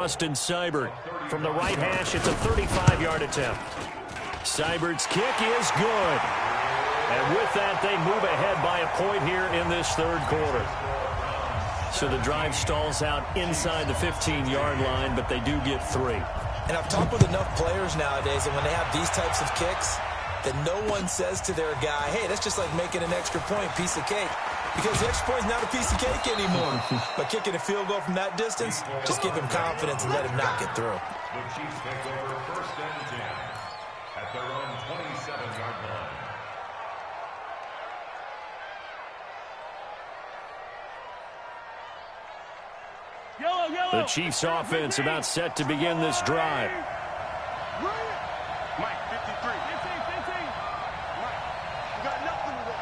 Austin Seibert from the right hash. It's a 35-yard attempt. Seibert's kick is good. And with that, they move ahead by a point here in this third quarter. So the drive stalls out inside the 15-yard line, but they do get 3. And I've talked with enough players nowadays, and when they have these types of kicks, that no one says to their guy, hey, that's just like making an extra point, piece of cake. Because the extra point is not a piece of cake anymore. But kicking a field goal from that distance, just give him confidence and let him knock it through. The Chiefs take over 1st and 10 at their own 27-yard line. The Chiefs offense about set to begin this drive. Mike, 53. 15. Mike, you got nothing to do.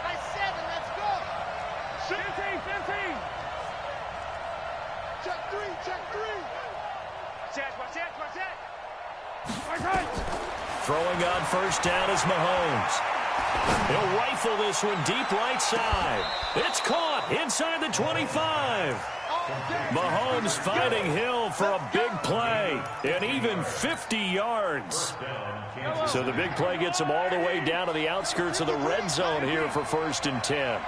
I 7, let's go. 15. Check 3. Watch that. Throwing on first down is Mahomes. He'll rifle this one deep right side. It's caught inside the 25. Mahomes finding Hill for a big play, and even 50 yards. So the big play gets him all the way down to the outskirts of the red zone here for 1st and 10.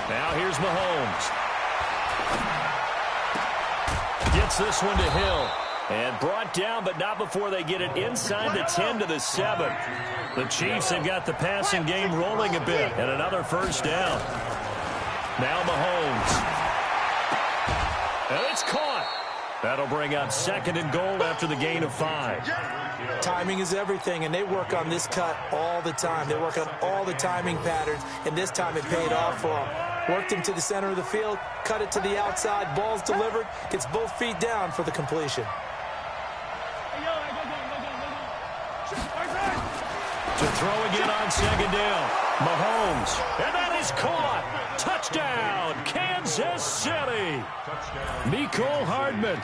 Now here's Mahomes. Gets this one to Hill. And brought down, but not before they get it inside the 10 to the 7. The Chiefs have got the passing game rolling a bit. And another first down. Now Mahomes. And it's caught. That'll bring up 2nd and goal after the gain of 5. Timing is everything, and they work on this cut all the time. They work on all the timing patterns, and this time it paid off for them. Worked him to the center of the field, cut it to the outside, ball's delivered, gets both feet down for the completion. To throw again on 2nd down. Mahomes. And that is caught. Touchdown, Kansas City. Mecole Hardman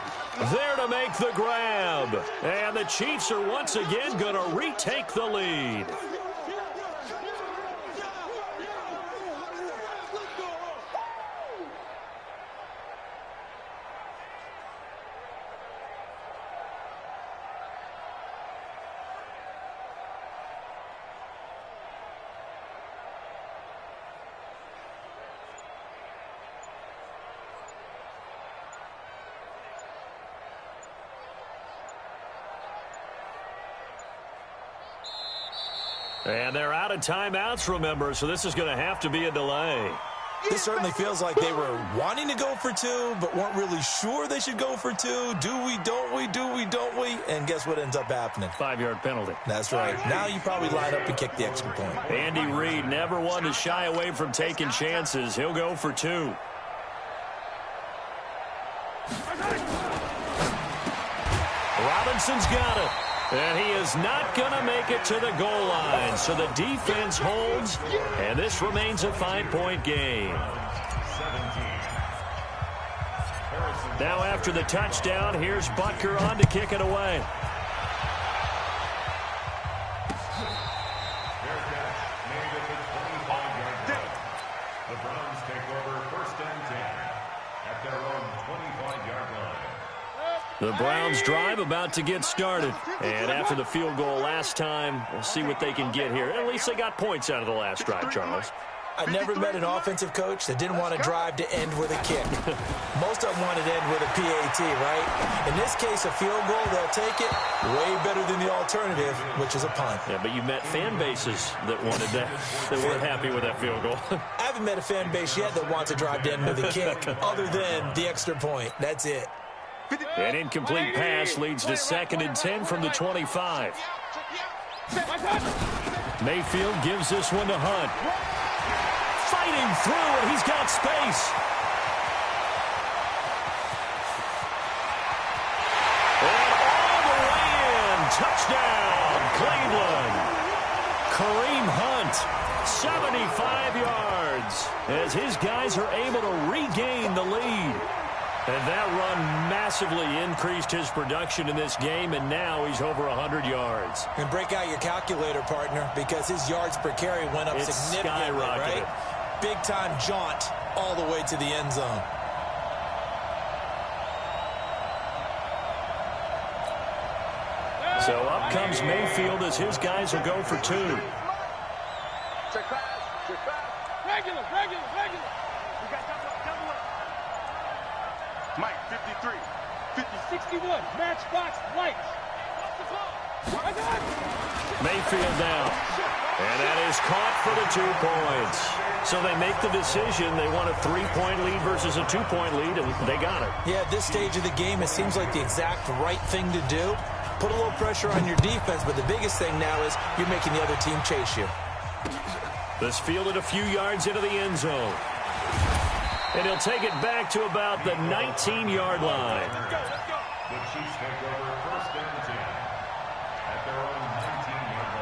there to make the grab. And the Chiefs are once again going to retake the lead. And they're out of timeouts, remember, so this is going to have to be a delay. This certainly feels like they were wanting to go for 2, but weren't really sure they should go for 2. Do we, don't we, do we, don't we? And guess what ends up happening? 5-yard penalty. That's right. Now you probably line up and kick the extra point. Andy Reid never one to shy away from taking chances. He'll go for 2. Robinson's got it. And he is not going to make it to the goal line. So the defense holds, and this remains a 5-point game. Now after the touchdown, here's Butker on to kick it away. The Browns take over 1st and 10 at their own 25-yard line. The Browns drive about to get started. And after the field goal last time, we'll see what they can get here. At least they got points out of the last drive, Charles. I never met an offensive coach that didn't want a drive to end with a kick. Most of them wanted to end with a PAT, right? In this case, a field goal, they'll take it. Way better than the alternative, which is a punt. Yeah, but you met fan bases that wanted that, that weren't happy with that field goal. I haven't met a fan base yet that wants a drive to end with a kick, other than the extra point. That's it. An incomplete pass leads to 2nd and 10 from the 25. Mayfield gives this one to Hunt. Fighting through, and he's got space. And all the way in. Touchdown, Cleveland. Kareem Hunt, 75 yards, as his guys are able to regain the lead. And that run massively increased his production in this game, and now he's over 100 yards. And break out your calculator, partner, because his yards per carry went up significantly, right? Big-time jaunt all the way to the end zone. So up comes Mayfield as his guys will go for 2. Check pass. Check pass. Regular. We got double up. Mike, 53. 61. Matchbox lights. Mayfield down. And that is caught for the 2 points. So they make the decision. They want a 3-point lead versus a 2-point lead, and they got it. Yeah, at this stage of the game, it seems like the exact right thing to do. Put a little pressure on your defense, but the biggest thing now is you're making the other team chase you. This fielded a few yards into the end zone. And he'll take it back to about the 19-yard line. The Chiefs take over first and 10 at their own 19-yard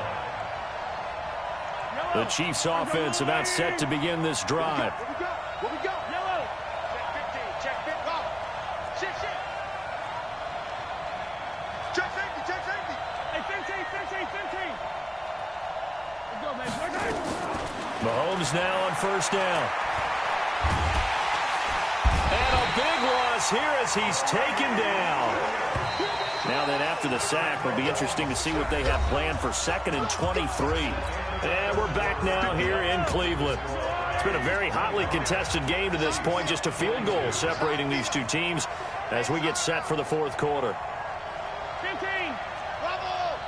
line. The Chiefs offense about set to begin this drive. Where we go? Yellow. Check 15. Check 15. Shit. Check safety. Hey, 15. Let's go, man. Mahomes now on first down. And a big loss here as he's taken down. Now then, after the sack, it'll be interesting to see what they have planned for 2nd and 23. And we're back now here in Cleveland. It's been a very hotly contested game to this point. Just a field goal separating these two teams as we get set for the 4th quarter. 15. Bravo.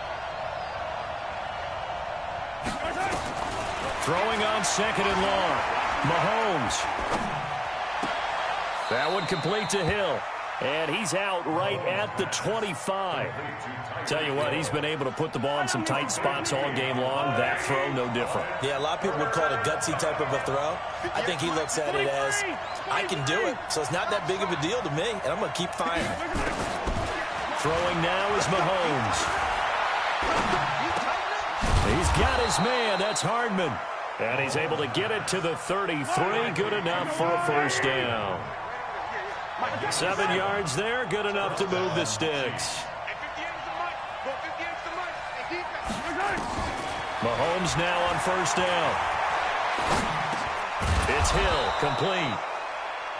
Throwing on 2nd and long. Mahomes. That one complete to Hill. And he's out right at the 25. Tell you what, he's been able to put the ball in some tight spots all game long. That throw, no different. Yeah, a lot of people would call it a gutsy type of a throw. I think he looks at it as, I can do it, so it's not that big of a deal to me, and I'm going to keep firing. Throwing now is Mahomes. He's got his man. That's Hardman. And he's able to get it to the 33. Good enough for a first down. 7 yards there. Good enough to move the sticks. Mahomes now on first down. It's Hill, complete.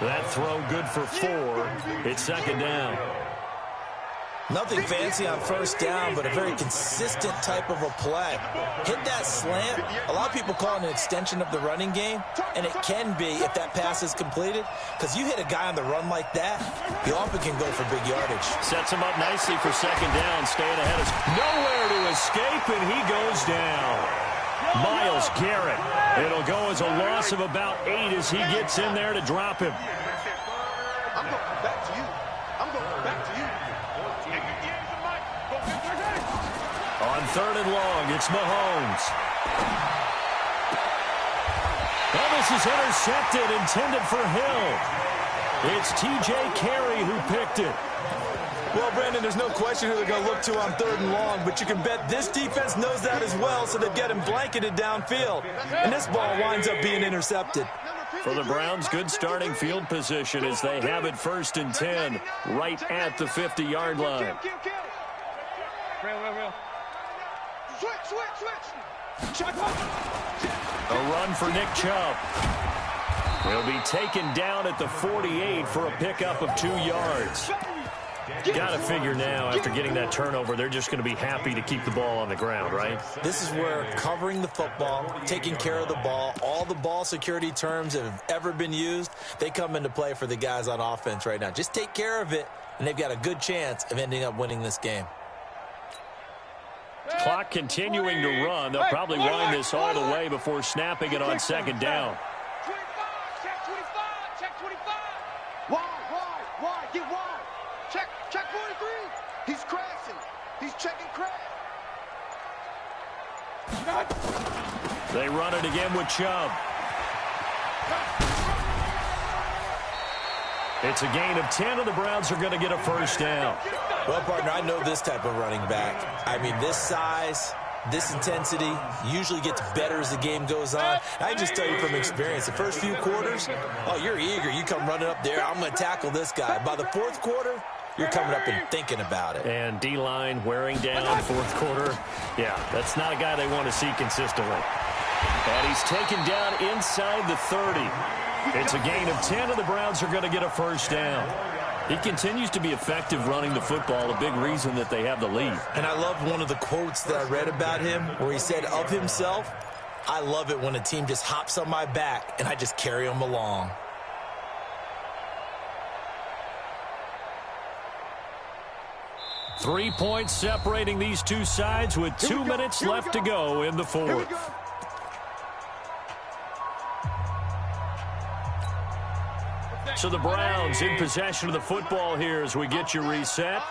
That throw good for 4. It's 2nd down. Nothing fancy on first down, but a very consistent type of a play. Hit that slant. A lot of people call it an extension of the running game, and it can be if that pass is completed, because you hit a guy on the run like that, he often can go for big yardage. Sets him up nicely for 2nd down, staying ahead of nowhere to escape, and he goes down. Myles Garrett. It'll go as a loss of about 8 as he gets in there to drop him. I'm going back to you. On 3rd and long, it's Mahomes. Well, this is intercepted, intended for Hill. It's T.J. Carey who picked it. Well, Brandon, there's no question who they're going to look to on 3rd and long, but you can bet this defense knows that as well, so they get him blanketed downfield. And this ball winds up being intercepted. For the Browns, good starting field position as they have it 1st and 10 right at the 50-yard line. Real. Switch. A run for Nick Chubb. He'll be taken down at the 48 for a pickup of 2 yards. Got to figure now, after getting that turnover, they're just going to be happy to keep the ball on the ground, right? This is where covering the football, taking care of the ball, all the ball security terms that have ever been used, they come into play for the guys on offense right now. Just take care of it, and they've got a good chance of ending up winning this game. Clock continuing to run. They'll probably wind this all the way before snapping it on 2nd down. 25, check 25. Wide, get wide. Check 43. He's crashing. He's checking crash. They run it again with Chubb. It's a gain of 10, and the Browns are going to get a first down. Well, partner, I know this type of running back. I mean, this size, This intensity usually gets better as the game goes on. I can just tell you from experience, the first few quarters, oh, you're eager. You come running up there, I'm going to tackle this guy. By the fourth quarter, you're coming up and thinking about it. And D-line wearing down fourth quarter. Yeah, that's not a guy they want to see consistently. And he's taken down inside the 30. It's a gain of 10, and the Browns are going to get a first down. He continues to be effective running the football, a big reason that they have the lead. And I love one of the quotes that I read about him where he said of himself, I love it when a team just hops on my back and I just carry them along. Three points separating these two sides with 2 minutes left to go in the fourth. So the Browns in possession of the football here as we get you reset.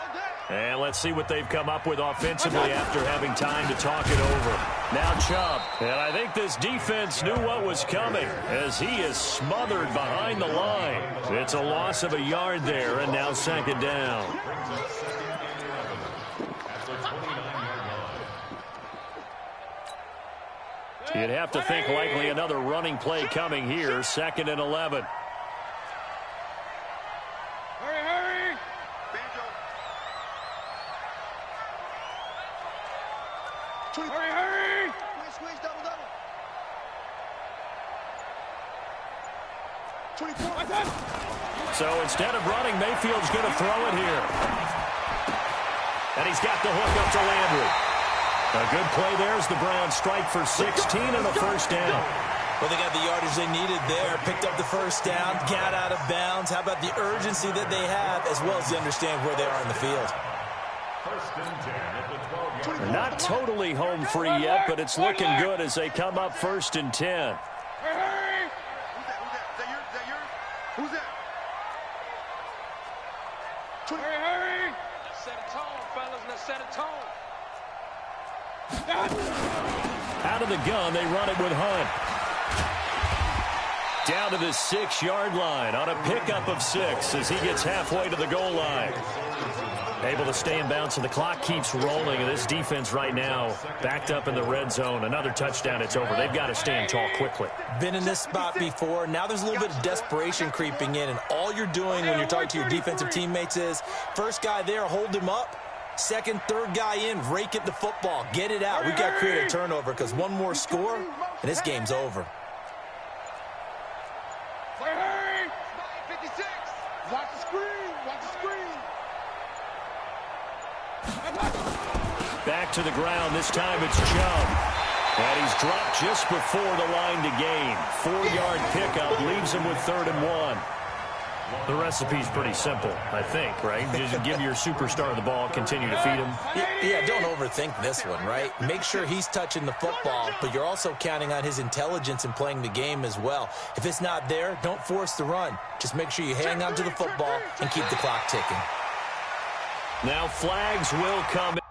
And let's see what they've come up with offensively after having time to talk it over. Now Chubb. And I think this defense knew what was coming as he is smothered behind the line. It's a loss of a yard there, and now second down. You'd have to think likely another running play coming here, 2nd and 11. Hurry! Hurry! Squeeze, double. 24. So instead of running, Mayfield's going to throw it here. And he's got the hook up to Landry. A good play there as the Browns strike for 16 and a first down. Well, they got the yardage they needed there, picked up the first down, got out of bounds. How about the urgency that they have, as well as they understand where they are in the field? They're not totally home free yet, but it's looking good as they come up 1st and 10. Hurry! Who's that? Hurry! Let's set a tone, fellas. Let's set a tone. Out of the gun, they run it with Hunt. Down to the 6-yard line on a pickup of 6 as he gets halfway to the goal line. Able to stay in bounds, and the clock keeps rolling. And this defense right now backed up in the red zone. Another touchdown, it's over. They've got to stand tall quickly. Been in this spot before. Now there's a little bit of desperation creeping in, and all you're doing when you're talking to your defensive teammates is first guy there, hold him up. Second, third guy in, rake at the football. Get it out. We've got to create a turnover because one more score, and this game's over. Hurry! 56. Watch the screen. Back to the ground. This time it's Chubb. And he's dropped just before the line to gain. 4-yard pickup leaves him with 3rd and 1. The recipe's pretty simple, I think, right? Just give your superstar the ball, continue to feed him. Yeah, don't overthink this one, right? Make sure he's touching the football, but you're also counting on his intelligence in playing the game as well. If it's not there, don't force the run. Just make sure you hang on to the football and keep the clock ticking. Now flags will come in.